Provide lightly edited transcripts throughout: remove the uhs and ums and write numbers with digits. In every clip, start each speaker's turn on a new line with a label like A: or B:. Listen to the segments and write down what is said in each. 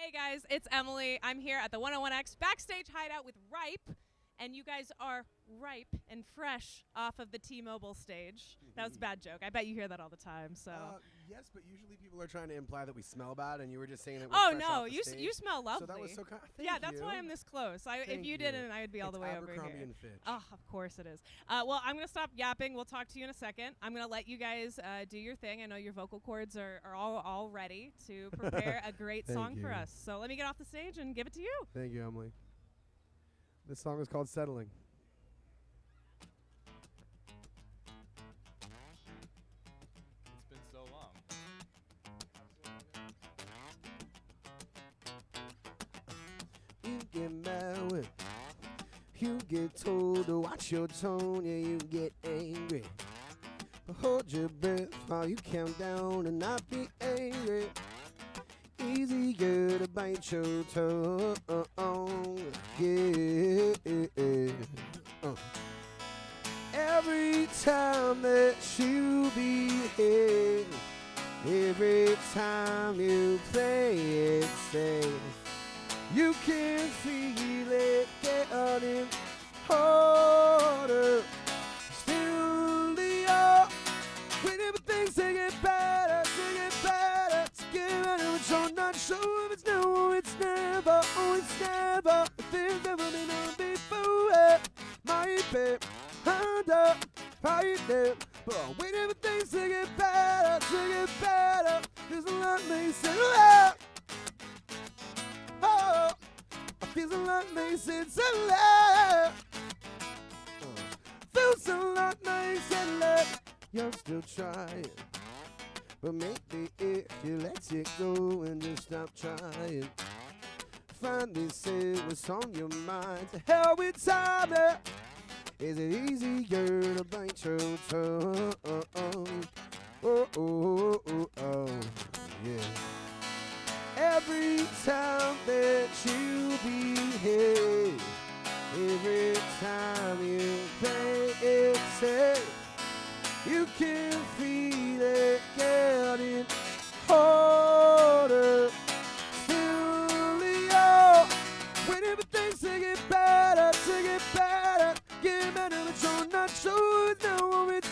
A: Hey guys, it's Emily. I'm here at the 101X Backstage Hideout with Ripe, and you guys are ripe and fresh off of the T-Mobile stage. That was a bad joke. I bet you hear that all the time. So.
B: Yes, but usually people are trying to imply that we smell bad, and you were just saying that we're
A: Oh
B: fresh
A: no,
B: off the
A: you
B: stage.
A: You smell lovely.
B: So that was so kind.
A: Yeah, that's why I'm this close. If you didn't, I would be all the way over here.
B: Abercrombie and Fitch.
A: Oh, of course it is. Well, I'm gonna stop yapping. We'll talk to you in a second. I'm gonna let you guys do your thing. I know your vocal cords are all ready to prepare a great song for us. So let me get off the stage and give it to you.
B: Thank you, Emily. This song is called Settling.
C: It's been so long.
B: You get mad when you get told to watch your tone, yeah, you get angry. But hold your breath while you count down and not be angry. Easier to bite your tongue, yeah. Every time that you behave, every time you play it safe, you can feel it getting harder. Still the air, when everything's to get better, to get better, but you're not sure if it's now or it's never, if there's never been a before, might be under, right there. But when everything's to get better, there's a lot they say, oh, feels a lot nice and sad. Feels a lot nice and sad. You're still trying, but maybe if you let it go and just stop trying, finally say what's on your mind. To hell with time. Is it easier to bite your tongue? Oh, yeah. Every time that you behave, every time you play it safe, you can feel it getting harder. Still the air, when everything's to get better, get better, but you're not sure it's now or it's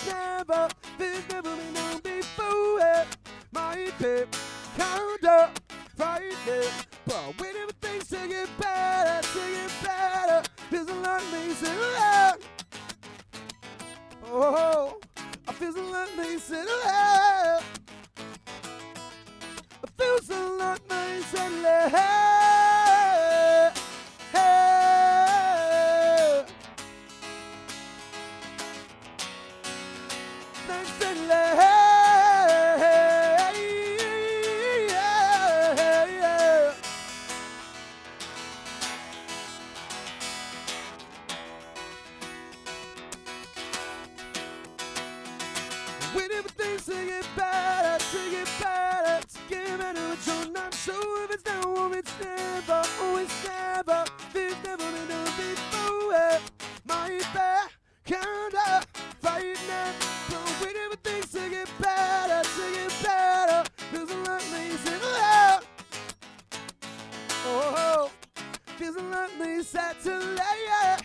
B: never, there's never been no before, might be kind of frightening, but when everything's to get better, there's a lot missing. Oh, I feel a lot missing. I feel a lot missing. When everything's to get better, but you're not sure if it's now or it's never, there's never been a before, might be kinda frightening, but when everything's to get better, there's a lot missing. Oh, feels a lot missing today.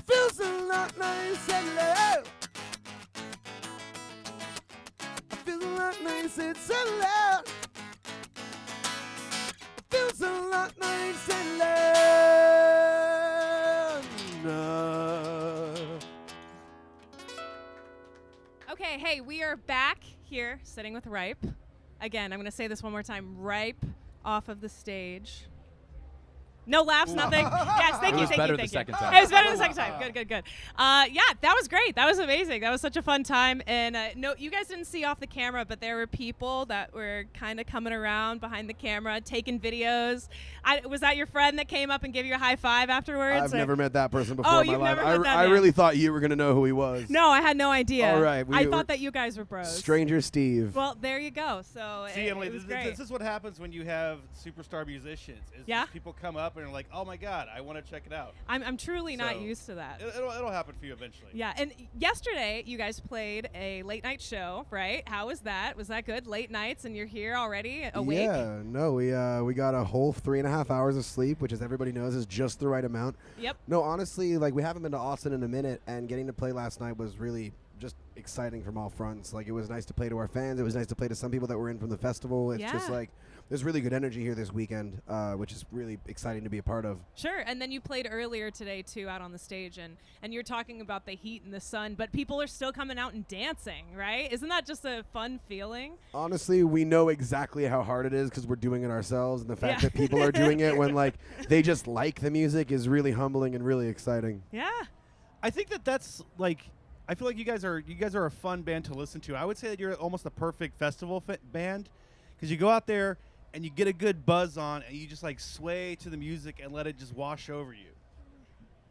B: Feels a lot missing. Feels a lot nice and loud. Feels a lot nice and loud.
A: Okay, hey, we are back here sitting with Ripe. Again, I'm going to say this one more time. Ripe off of the stage. No laughs, nothing. Yes, thank you,
C: It was
A: thank
C: better
A: you,
C: the
A: thank
C: second
A: you.
C: time.
A: It was better the second time. Good. Yeah, that was great. That was amazing. That was such a fun time. And no, you guys didn't see off the camera, but there were people that were kind of coming around behind the camera, taking videos. Was that your friend that came up and gave you a high five afterwards?
B: I've never met that person before
A: Oh,
B: in my
A: you've
B: life.
A: never met that
B: I
A: man.
B: really thought you were going to know who he was.
A: No, I had no idea.
B: All right.
A: I thought that you guys were bros.
B: Stranger Steve.
A: Well, there you go. So
C: See, Emily,
A: it was
C: this
A: great.
C: is what happens when you have superstar musicians. Is
A: Yeah?
C: People come up happen. And you're like, oh my God, I want to check it out.
A: I'm truly not
C: So,
A: used to that.
C: It'll happen for you eventually.
A: Yeah, and yesterday you guys played a late night show, right? How was that? Was that good? Late nights, and you're here already awake?
B: Yeah, no, we got a whole 3.5 hours of sleep, which, as everybody knows, is just the right amount.
A: Yep.
B: No, honestly, like, we haven't been to Austin in a minute, and getting to play last night was really just exciting from all fronts. Like, it was nice to play to our fans. It was nice to play to some people that were in from the festival. It's just
A: Yeah.
B: like, there's really good energy here this weekend, which is really exciting to be a part of.
A: Sure, and then you played earlier today too out on the stage, and you're talking about the heat and the sun, but people are still coming out and dancing, right? Isn't that just a fun feeling?
B: Honestly, we know exactly how hard it is because we're doing it ourselves, and the fact that people are doing it when, like, they just like the music is really humbling and really exciting.
A: Yeah.
C: I think that's like, I feel like you guys are a fun band to listen to. I would say that you're almost a perfect festival band, because you go out there and you get a good buzz on, and you just like sway to the music and let it just wash over you.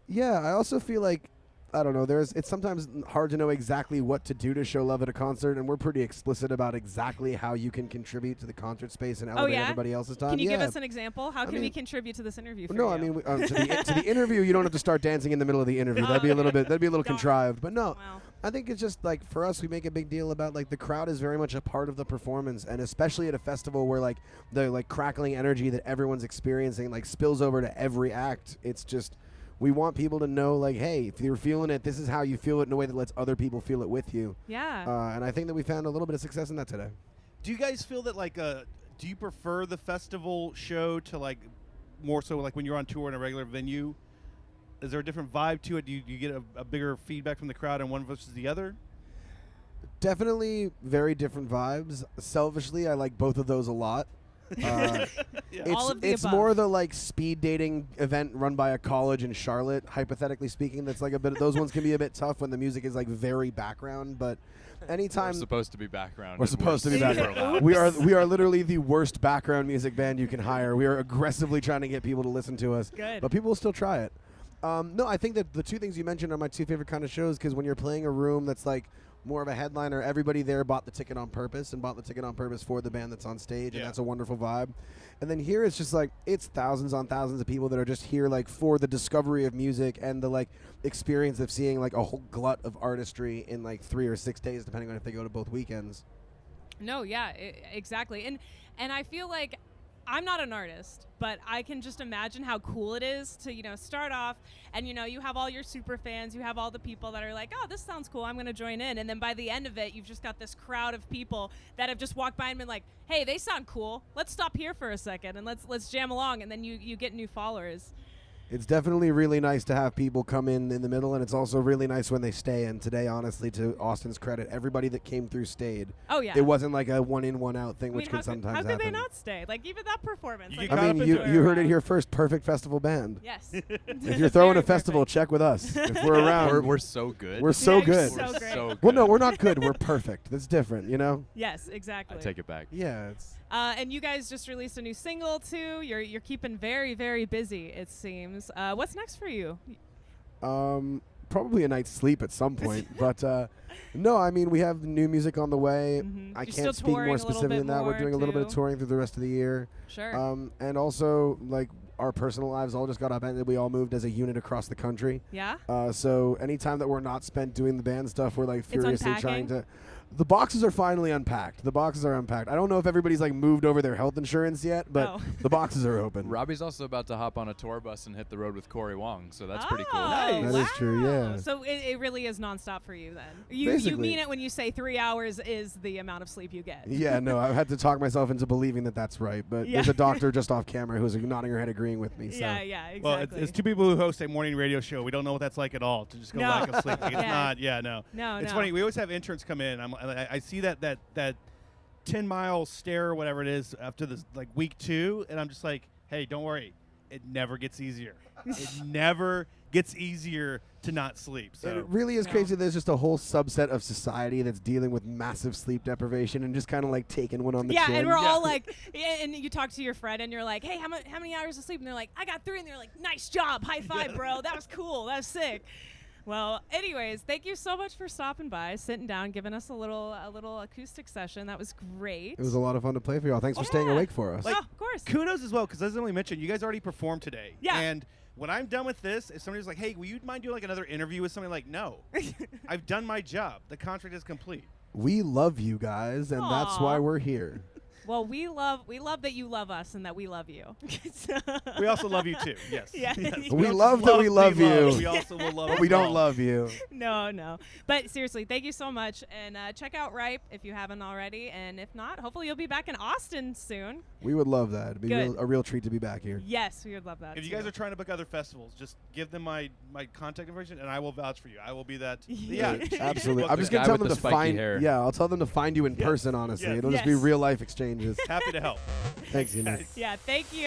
B: Yeah, I also feel like, I don't know, it's sometimes hard to know exactly what to do to show love at a concert, and we're pretty explicit about exactly how you can contribute to the concert space and elevate everybody else's time.
A: Can you give us an example? How can we contribute to this interview for you?
B: No, I mean, to the interview, you don't have to start dancing in the middle of the interview. That'd be a little contrived. But no,
A: Wow.
B: I think it's just like, for us, we make a big deal about, like, the crowd is very much a part of the performance, and especially at a festival where, like, the, like, crackling energy that everyone's experiencing, like, spills over to every act. It's just, we want people to know, like, hey, if you're feeling it, this is how you feel it in a way that lets other people feel it with you.
A: Yeah.
B: And I think that we found a little bit of success in that today.
C: Do you guys feel that, like, do you prefer the festival show to, like, more so like when you're on tour in a regular venue? Is there a different vibe to it? Do you get a bigger feedback from the crowd on one versus the other?
B: Definitely very different vibes. Selfishly, I like both of those a lot.
A: All of the
B: It's
A: above.
B: more the, like, speed dating event run by a college in Charlotte, hypothetically speaking. That's like a bit. Those ones can be a bit tough when the music is, like, very background. But anytime
D: We're supposed to be background.
B: we're
D: and
B: supposed to be
D: super
B: background,
D: loud.
B: we are literally the worst background music band you can hire. We are aggressively trying to get people to listen to us,
A: Good.
B: but people will still try it. No, I think that the two things you mentioned are my two favorite kind of shows, because when you're playing a room that's like more of a headliner, everybody there bought the ticket on purpose for the band that's on stage, and that's a wonderful vibe. And then here it's just like, it's thousands on thousands of people that are just here, like, for the discovery of music and the, like, experience of seeing, like, a whole glut of artistry in, like, 3 or 6 days, depending on if they go to both weekends.
A: No, yeah, exactly. And I feel like I'm not an artist, but I can just imagine how cool it is to, start off and, you have all your super fans, you have all the people that are like, oh, this sounds cool, I'm going to join in. And then by the end of it, you've just got this crowd of people that have just walked by and been like, hey, they sound cool. Let's stop here for a second and let's jam along. And then you get new followers.
B: It's definitely really nice to have people come in the middle, and it's also really nice when they stay. And today, honestly, to Austin's credit, everybody that came through stayed.
A: Oh, yeah.
B: It wasn't like a one-in, one-out thing,
A: I mean,
B: which can sometimes
A: how
B: happen.
A: could they not stay? Like, even that performance.
C: You
A: Like,
C: get
B: I
C: caught
B: mean,
C: up
B: you
C: into
B: heard it here first. Perfect festival band.
A: Yes.
B: If you're throwing a festival, check with us. If we're around,
D: We're so good.
B: we're so
A: Yeah, you're
B: good.
A: so
D: We're
A: great.
D: so good.
B: Well, no, we're not good. We're perfect. That's different,
A: Yes,
D: I
A: exactly.
D: take it back.
B: Yeah, it's
A: And you guys just released a new single too. You're keeping very, very busy, it seems. What's next for you?
B: probably a night's sleep at some point. But no, I mean, we have new music on the way.
A: Mhm.
B: I
A: You're still
B: can't speak
A: touring
B: more
A: a little
B: specifically
A: bit
B: than that. We're
A: more,
B: doing a little bit of
A: too.
B: touring through the rest of the year.
A: Sure.
B: And also, like, our personal lives all just got upended. We all moved as a unit across the country.
A: Yeah.
B: So anytime that we're not spent doing the band stuff, we're like furiously trying
A: unpacking?
B: to. The boxes are finally unpacked. The boxes are unpacked. I don't know if everybody's like moved over their health insurance yet, but
A: Oh.
B: the boxes are open.
D: Robbie's also about to hop on a tour bus and hit the road with Corey Wong, so that's pretty cool.
C: Nice.
B: That is true,
A: wow.
B: yeah.
A: So it really is nonstop for you then. You
B: Basically.
A: mean it when you say 3 hours is the amount of sleep you get.
B: Yeah, no, I've had to talk myself into believing that that's right, but
A: Yeah.
B: there's a doctor just off camera who's nodding her head agreeing with me. So.
A: Yeah, exactly.
C: Well, it's two people who host a morning radio show. We don't know what that's like at all, to just go
A: No.
C: back and sleep. Like, it's
A: Yeah.
C: not, no.
A: No,
C: It's
A: no.
C: funny. We always have interns come in. I see that 10-mile stare or whatever it is after this, like, week 2, and I'm just like, hey, don't worry. It never gets easier. It never gets easier to not sleep.
B: And
C: So
B: it really is
A: No.
B: crazy. There's just a whole subset of society that's dealing with massive sleep deprivation and just kind of like taking one on the
A: Yeah,
B: chin.
A: and we're all like, and you talk to your friend and you're like, hey, how many hours of sleep? And they're like, I got 3. And they're like, nice job. High five, bro. That was cool. That was sick. Well, anyways, thank you so much for stopping by, sitting down, giving us a little acoustic session. That was great.
B: It was a lot of fun to play for y'all. Thanks for staying
A: Yeah.
B: awake for us.
C: Like,
A: of course.
C: Kudos as well, because as Emily mentioned, you guys already performed today.
A: Yeah.
C: And when I'm done with this, if somebody's like, hey, will you mind doing like another interview with somebody? Like, no. I've done my job. The contract is complete.
B: We love you guys, and that's why
A: Aw.
B: we're here.
A: Well, we love that you love us and that we love you.
C: We also love you too. Yes.
A: Yeah.
C: Yes.
B: We
C: don't
B: love
C: just
B: that we love
C: be loved,
B: you.
C: We also will love.
B: But we
C: as well.
B: don't love you.
A: No. But seriously, thank you so much. And check out Ripe if you haven't already. And if not, hopefully you'll be back in Austin soon.
B: We would love that. It'd be
A: Good.
B: a real treat to be back here.
A: Yes, we would love that.
C: If you
A: too.
C: guys are trying to book other festivals, just give them my contact information, and I will vouch for you. I will be that.
A: Yeah.
C: Yeah,
B: Absolutely.
C: Book
B: I'm
C: the
B: just
C: guy
B: gonna tell
D: with
B: them
D: the
B: to
D: spiky
B: find.
D: hair.
B: Yeah, I'll tell them to find you in
C: Yes.
B: person. Honestly,
C: Yes.
B: it'll just be
A: Yes.
B: real life exchanges.
C: Happy to help.
B: Thanks, Ina.
A: Yeah, thank you.